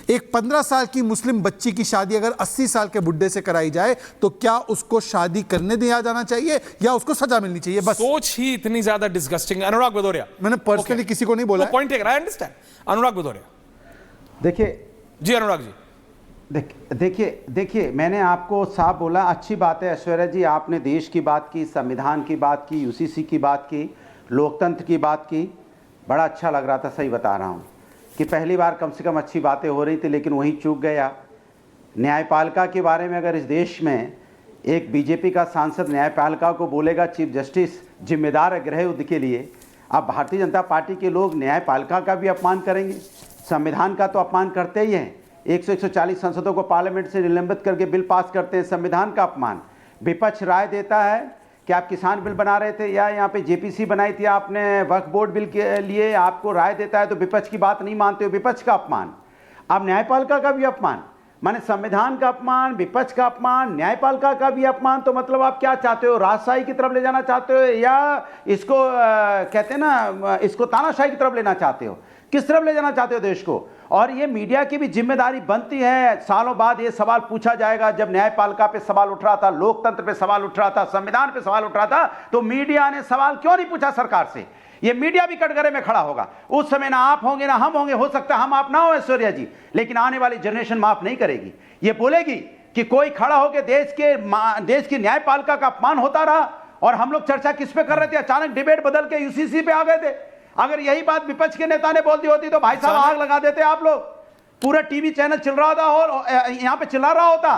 एक 15 साल की मुस्लिम बच्ची की शादी अगर 80 साल के बुड्ढे से कराई जाए तो क्या उसको शादी करने दिया जाना चाहिए या उसको सजा मिलनी चाहिए? बस सोच ही इतनी ज्यादा डिस्गस्टिंग। अनुराग भदौरिया, मैंने पर्सनली किसी को नहीं बोला। Point taken, I understand. Anurag Bhadauria, देखिए जी अनुराग जी, देखिए मैंने आपको साफ बोला, अच्छी बात है ऐश्वर्या जी, आपने देश की बात की, संविधान की बात की, यूसीसी की बात की, लोकतंत्र की बात की, बड़ा अच्छा लग रहा था। सही बता रहा हूँ कि पहली बार कम से कम अच्छी बातें हो रही थी, लेकिन वहीं चूक गया। न्यायपालिका के बारे में अगर इस देश में एक बीजेपी का सांसद न्यायपालिका को बोलेगा चीफ जस्टिस जिम्मेदार है गृह युद्ध के लिए, अब भारतीय जनता पार्टी के लोग न्यायपालिका का भी अपमान करेंगे, संविधान का तो अपमान करते ही हैं। 140 सांसदों को पार्लियामेंट से निलंबित करके बिल पास करते हैं, संविधान का अपमान। विपक्ष राय देता है कि आप किसान बिल बना रहे थे या यहाँ पे जेपीसी बनाई थी आपने वक्फ बोर्ड बिल के लिए, आपको राय देता है तो विपक्ष की बात नहीं मानते हो, विपक्ष का अपमान। अब न्यायपालिका का भी अपमान, माने संविधान का अपमान, विपक्ष का अपमान, न्यायपालिका का भी अपमान। तो मतलब आप क्या चाहते हो, राजशाही की तरफ ले जाना चाहते हो या इसको कहते हैं ना, इसको तानाशाही की तरफ लेना चाहते हो? किस तरफ ले जाना चाहते हो देश को? और ये मीडिया की भी जिम्मेदारी बनती है। सालों बाद ये सवाल पूछा जाएगा। जब न्यायपालिका पे सवाल उठ रहा था, लोकतंत्र पे सवाल उठ रहा था, संविधान पे सवाल उठ रहा था, तो मीडिया ने सवाल क्यों नहीं पूछा सरकार से? ये मीडिया भी कटघरे में खड़ा होगा। उस समय ना आप होंगे ना हम होंगे, हो सकता है हम आप ना हो ऐश्वर्या जी, लेकिन आने वाली जनरेशन माफ नहीं करेगी। ये बोलेगी कि कोई खड़ा होकर देश की न्यायपालिका का अपमान होता रहा और हम लोग चर्चा किस पे कर रहे थे, अचानक डिबेट बदल के यूसीसी पे आ गए थे। अगर यही बात विपक्ष के नेता ने बोल दी होती तो भाई साहब आग लगा देते आप लोग। पूरा टीवी चैनल चिल्ला रहा था और यहाँ पे चिल्ला रहा होता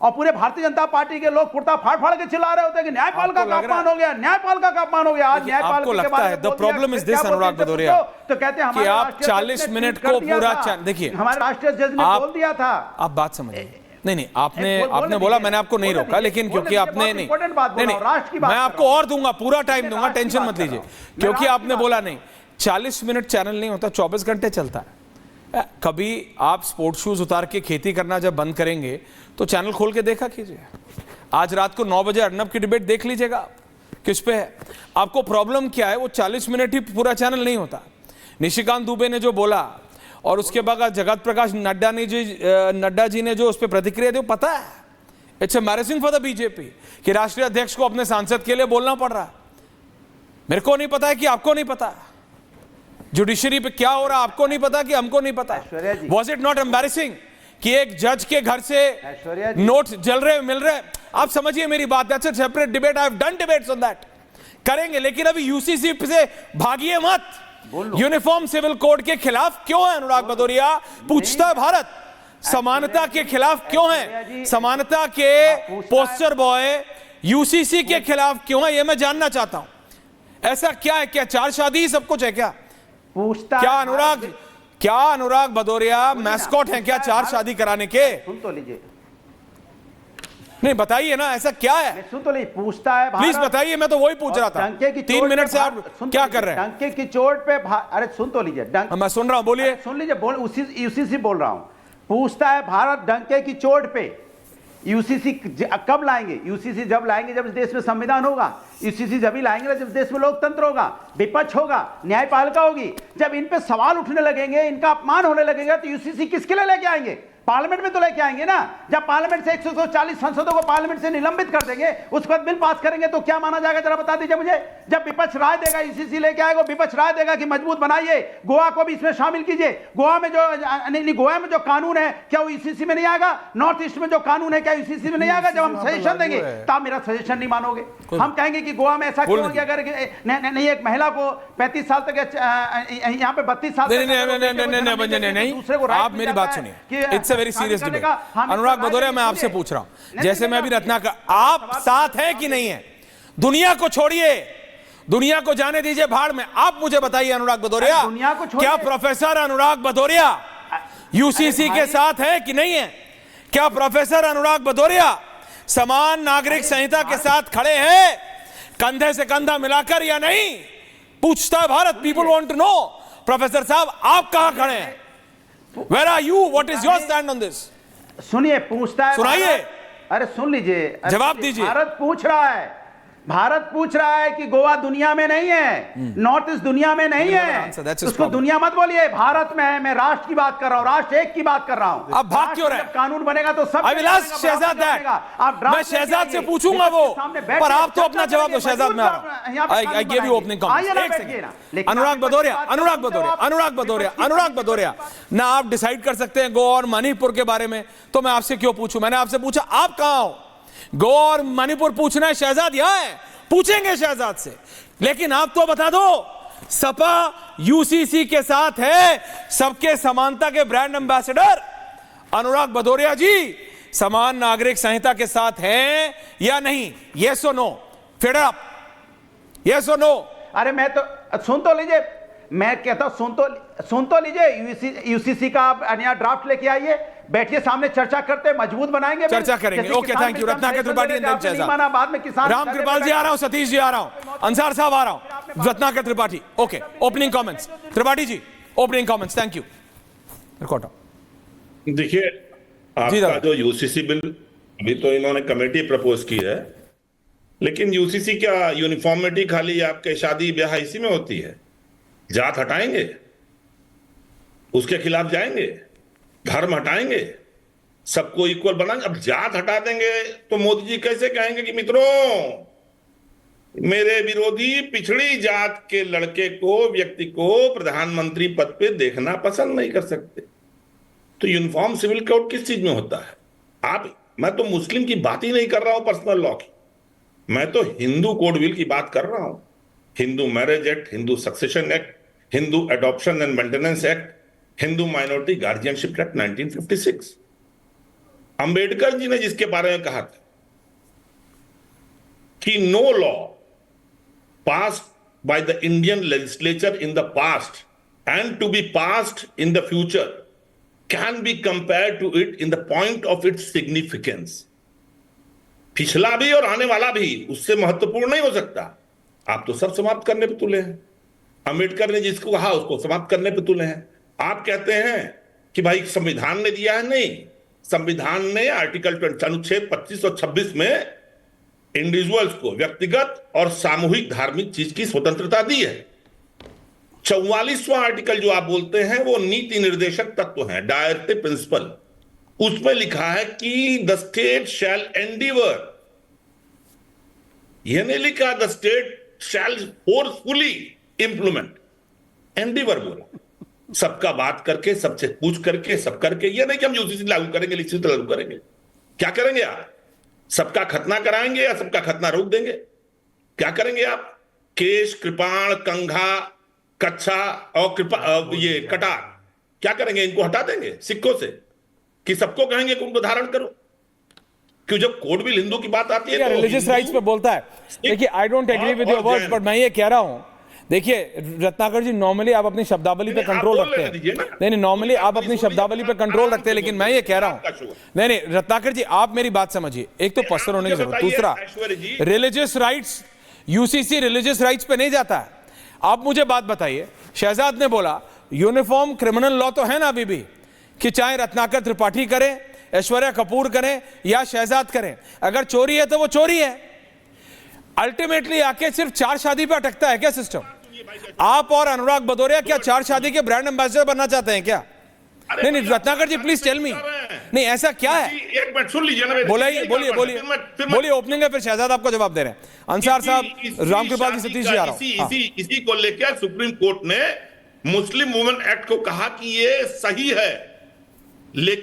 और पूरे भारतीय जनता पार्टी के लोग कुर्ता फाड़ फाड़ के चिल्ला रहे होते कि न्यायपालिका का अपमान हो गया, न्यायपालिका का अपमान हो गया। आज न्यायपालिका के बारे में द प्रॉब्लम इज दिस अनुराग भदौरिया, तो कहते हैं कि आप 40 मिनट को पूरा, देखिए हमारे राष्ट्रीय जज ने बोल दिया था। आप बात समझिए। नहीं, आपने बोला, मैंने आपको नहीं रोका, लेकिन क्योंकि आपने नहीं, मैं आपको और दूंगा, पूरा टाइम दूंगा, टेंशन मत लीजिए, क्योंकि आपने बोला नहीं। 40 मिनट चैनल नहीं होता, 24 घंटे चलता है। कभी आप स्पोर्ट्स शूज उतार के खेती करना जब बंद करेंगे तो चैनल खोल के देखा कीजिए। आज रात को 9 बजे अर्नब की डिबेट देख लीजिएगा किस पे है। आपको प्रॉब्लम क्या है, वो 40 मिनट ही पूरा चैनल नहीं होता। निशिकांत दुबे ने जो बोला और उसके बाद जगत प्रकाश नड्डा जी ने जो उस पर प्रतिक्रिया दी, पता है it's embarrassing for the BJP कि राष्ट्रीय अध्यक्ष को अपने सांसद के लिए बोलना पड़ रहा। मेरे को नहीं पता है कि आपको नहीं पता, जुडिशरी पे क्या हो रहा आपको नहीं पता कि हमको नहीं पता। वॉज इट नॉट एम्बैरेसिंग कि एक जज के घर से नोट जल रहे मिल रहे? आप समझिए मेरी बात, that's a separate debate, I have done debates on that, करेंगे। लेकिन अभी यूसीसी से भागिए मत। यूनिफॉर्म सिविल कोड के खिलाफ क्यों है अनुराग भदौरिया? पूछता है भारत। समानता के खिलाफ क्यों है? समानता के पोस्टर बॉय यूसीसी के खिलाफ क्यों है? यह मैं जानना चाहता हूं। ऐसा क्या है? क्या 4 शादी ही सब कुछ है क्या? पूछता क्या अनुराग भदौरिया मैस्कॉट हैं क्या 4 शादी कराने के? सुन तो लीजिए, नहीं बताइए ना, ऐसा क्या है? सुन तो लीजिए, पूछता है प्लीज बताइए, मैं तो वही पूछ रहा था। 3 मिनट से आप क्या कर रहे हैं? डंके की चोट पे अरे सुन तो लीजिए, मैं सुन रहा हूं, बोलिए। सुन लीजिए, उसी से बोल रहा हूं। पूछता है भारत डंके की चोट पे यूसीसी कब लाएंगे? यूसीसी जब लाएंगे जब इस देश में संविधान होगा। यूसीसी जब ही लाएंगे जब देश में लोकतंत्र होगा, विपक्ष होगा, न्यायपालिका होगी। जब इन पे सवाल उठने लगेंगे, इनका अपमान होने लगेगा, तो यूसीसी किसके लिए लेके आएंगे? पार्लियामेंट में तो लेके आएंगे ना। जब पार्लियामेंट से 140 सांसदों को पार्लियामेंट से निलंबित कर देंगे, उसके बाद बिल पास करेंगे तो क्या माना जाएगा? जरा बता दीजिए मुझे। जब विपक्ष राय देगा, यूसीसी लेके आएगा, विपक्ष राय देगा कि मजबूत बनाइए, गोवा को भी इसमें शामिल कीजिए। गोवा में जो कानून है क्या वो यूसीसी में नहीं आएगा? नॉर्थ ईस्ट में जो कानून है क्या यूसीसी में नहीं आएगा? जब हम सजेशन देंगे तो आप मेरा सजेशन नहीं मानोगे। हम कहेंगे कि गोवा में ऐसा क्यों कि अगर नहीं एक महिला को 35 साल तक, यहाँ पे 32 साल नहीं, आप मेरी बात सुनिए। It's a very serious debate. Anurag Bhadauria, मैं आपसे पूछ रहा हूं, जैसे मैं भी रत्नाकर, आप साथ हैं कि नहीं है? दुनिया को छोड़िए, दुनिया को जाने दीजिए भाड़ में। आप मुझे बताइए अनुराग भदौरिया, क्या प्रोफेसर अनुराग भदौरिया यूसीसी के साथ है कि नहीं है? क्या प्रोफेसर अनुराग भदौरिया समान नागरिक संहिता के साथ खड़े हैं, कंधे से कंधा मिलाकर, या नहीं? पूछता है Bharat. People want to know. Professor साहब, आप कहां खड़े हैं? Where are you? What is your stand on this? सुनिए, पूछता है, सुनाइए। अरे सुन लीजिए, जवाब दीजिए। भारत पूछ रहा है, भारत पूछ रहा है कि गोवा दुनिया में नहीं है, नॉर्थ ईस्ट दुनिया में नहीं है, उसको दुनिया मत बोलिए, भारत में है। मैं राष्ट्र की बात कर रहा हूं, राष्ट्र एक की बात कर रहा हूं। आप भाग क्यों रहे? कानून बनेगा तो सब शहजाद है, मैं शहजाद से पूछूंगा वो, पर आप तो अपना जवाब दो। शहजाद में आ रहा हूं, I give you opening comments. Anurag Bhadauria, ना आप डिसाइड कर सकते हैं गोवा और मणिपुर के बारे में, तो मैं आपसे क्यों पूछूं? मैंने आपसे पूछा आप कहां हो? गोवा और मणिपुर पूछना है, शहजाद यहां है, पूछेंगे शहजाद से। लेकिन आप तो बता दो, सपा यूसीसी के साथ है, सबके समानता के ब्रांड एम्बेसडर अनुराग भदौरिया जी समान नागरिक संहिता के साथ हैं या नहीं? यस और नो, फेड अप, यस और नो। अरे मैं तो सुन तो लीजिए, मैं कहता हूं सुन तो लीजिए, यूसीसी का आप नया ड्राफ्ट लेके आइए, बैठिए, सामने चर्चा करते हैं, मजबूत बनाएंगे, चर्चा करेंगे। Okay, thank you. Ratnakar Tripathi, बाद में किसान, राम कृपाल जी आ रहा हूं, सतीश जी आ रहा हूं, अंसार साहब आ रहा हूं, Ratnakar Tripathi. Okay, opening comments Tripathi ji, opening comments. Thank you. देखिए, आपका जो यूसीसी बिल अभी तो इन्होंने कमेटी प्रपोज की है, लेकिन यूसीसी क्या यूनिफॉर्मिटी खाली आपके शादी ब्याह इसी में होती है? जात हटाएंगे, उसके खिलाफ जाएंगे, धर्म हटाएंगे, सबको इक्वल बनाएंगे। अब जात हटा देंगे तो मोदी जी कैसे कहेंगे कि मित्रों, मेरे विरोधी पिछड़ी जात के लड़के को, व्यक्ति को प्रधानमंत्री पद पे देखना पसंद नहीं कर सकते? तो यूनिफॉर्म सिविल कोड किस चीज में होता है? मैं तो मुस्लिम की बात ही नहीं कर रहा हूं, पर्सनल लॉ की, मैं तो हिंदू कोड बिल की बात कर रहा हूं। Hindu marriage act, Hindu succession act, Hindu adoption and maintenance act, Hindu minority guardianship act 1956। Ambedkar ji ने जिसके बारे में कहा था कि no law passed by the Indian legislature in the past and to be passed in the future can be compared to it in the point of its significance. पिछला भी और आने वाला भी उससे महत्वपूर्ण नहीं हो सकता। आप तो सब समाप्त करने पे तुले हैं। अंबेडकर ने जिसको कहा उसको समाप्त करने पे तुले हैं। आप कहते हैं कि भाई संविधान ने दिया है। नहीं, संविधान ने आर्टिकल अनुच्छेद 25 और 26 में इंडिविजुअल्स को व्यक्तिगत और सामूहिक धार्मिक चीज की स्वतंत्रता दी है। 44वां आर्टिकल जो आप बोलते हैं वो नीति निर्देशक तत्व है, डायरेक्टिव प्रिंसिपल। उसमें लिखा है कि द स्टेट शैल एंडीवर, यह नहीं लिखा the state shall forcefully implement, endeavour बोला। सबका बात करके, सबसे पूछ करके, सब करके। यह नहीं कि हम यूसीसी लागू करेंगे, लिखित लागू करेंगे। क्या करेंगे आप? सबका खतना कराएंगे या सबका खतना रोक देंगे? क्या करेंगे आप? केश, कृपाण, कंघा, कच्छा और ये कटार क्या करेंगे? इनको हटा देंगे सिक्कों से कि सबको कहेंगे कि उनको धारण करो? क्यों जब कोड बिल हिंदू की बात आती है तो रिलीजियस राइट्स पे बोलता है। देखिए, I don't agree with your words, but मैं ये कह रहा हूं, देखिए रत्नाकर जी, नॉर्मली आप अपनी शब्दावली पे कंट्रोल रखते हैं। नहीं, नॉर्मली आप अपनी शब्दावली पे कंट्रोल रखते हैं, लेकिन मैं ये कह रहा हूं, नहीं रत्नाकर जी, आप मेरी बात समझिए। एक तो पसर होने की जरूरत, दूसरा religious rights, UCC religious rights पे नहीं जाता है। आप मुझे बात बताइए, शहजाद ने बोला यूनिफॉर्म क्रिमिनल लॉ तो है ना अभी भी, कि चाहे रत्नाकर त्रिपाठी करें, ऐश्वर्या कपूर करें या शहजाद करें, अगर चोरी है तो वो चोरी है। अल्टीमेटली आके सिर्फ 4 शादी पे अटकता है क्या सिस्टम? आप और अनुराग भदौरिया क्या 4 शादी के ब्रांड एम्बेसडर बनना चाहते हैं क्या? नहीं, रत्नाकर जी प्लीज टेल मी, नहीं ऐसा क्या है? एक मिनट सुन लीजिए ना, बोलिए ओपनिंग है, फिर शहजाद आपको जवाब दे रहे हैं। अंसार साहब, रामकृपाल जी, सतीश जी आ रहा हूं। इसी को लेकर सुप्रीम कोर्ट ने मुस्लिम वुमेन एक्ट को कहा कि ये सही है, लेकिन